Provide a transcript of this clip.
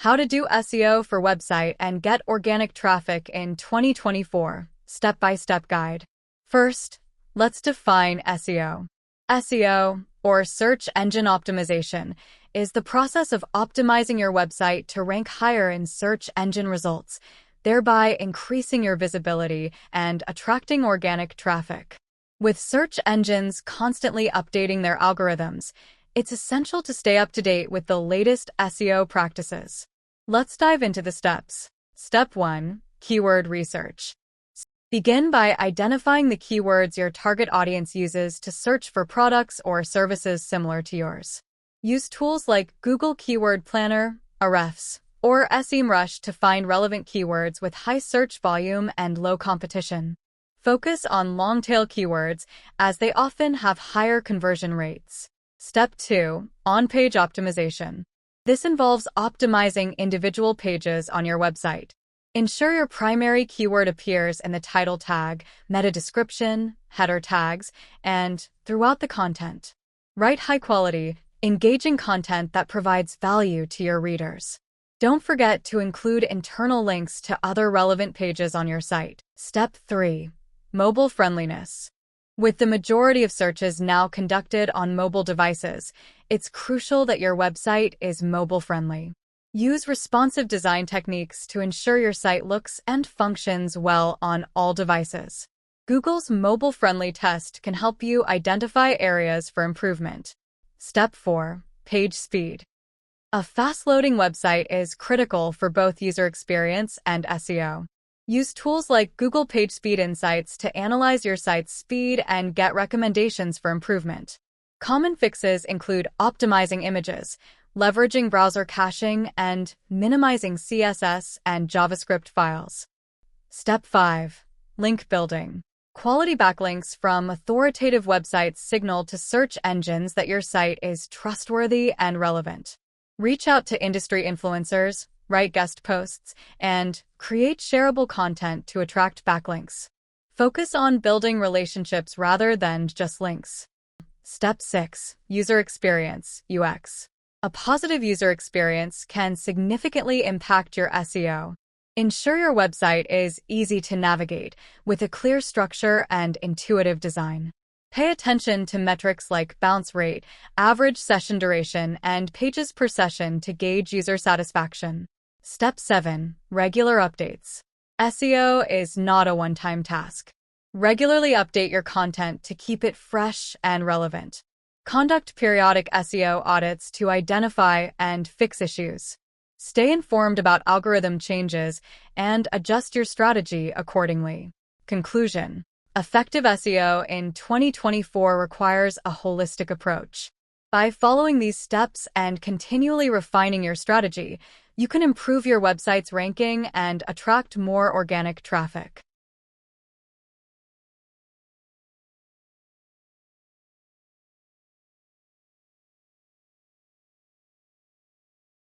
How to do SEO for website and get organic traffic in 2024. Step-by-step guide. First, let's define SEO. SEO, or search engine optimization, is the process of optimizing your website to rank higher in search engine results, thereby increasing your visibility and attracting organic traffic. With search engines constantly updating their algorithms, it's essential to stay up to date with the latest SEO practices. Let's dive into the steps. Step 1. Keyword research. Begin by identifying the keywords your target audience uses to search for products or services similar to yours. Use tools like Google Keyword Planner, Ahrefs, or SEMrush to find relevant keywords with high search volume and low competition. Focus on long-tail keywords as they often have higher conversion rates. Step 2. On-page optimization. This involves optimizing individual pages on your website. Ensure your primary keyword appears in the title tag, meta description, header tags, and throughout the content. Write high-quality, engaging content that provides value to your readers. Don't forget to include internal links to other relevant pages on your site. Step 3. Mobile friendliness. With the majority of searches now conducted on mobile devices, it's crucial that your website is mobile-friendly. Use responsive design techniques to ensure your site looks and functions well on all devices. Google's mobile-friendly test can help you identify areas for improvement. Step 4. Page speed. A fast-loading website is critical for both user experience and SEO. Use tools like Google PageSpeed Insights to analyze your site's speed and get recommendations for improvement. Common fixes include optimizing images, leveraging browser caching, and minimizing CSS and JavaScript files. Step 5. Link building. Quality backlinks from authoritative websites signal to search engines that your site is trustworthy and relevant. Reach out to industry influencers, write guest posts, and create shareable content to attract backlinks. Focus on building relationships rather than just links. Step 6. User experience, UX. A positive user experience can significantly impact your SEO. Ensure your website is easy to navigate, with a clear structure and intuitive design. Pay attention to metrics like bounce rate, average session duration, and pages per session to gauge user satisfaction. Step 7. Regular updates. SEO is not a one-time task. Regularly update your content to keep it fresh and relevant. Conduct periodic SEO audits to identify and fix issues. Stay informed about algorithm changes and adjust your strategy accordingly. Conclusion. Effective SEO in 2024 requires a holistic approach. By following these steps and continually refining your strategy, you can improve your website's ranking and attract more organic traffic.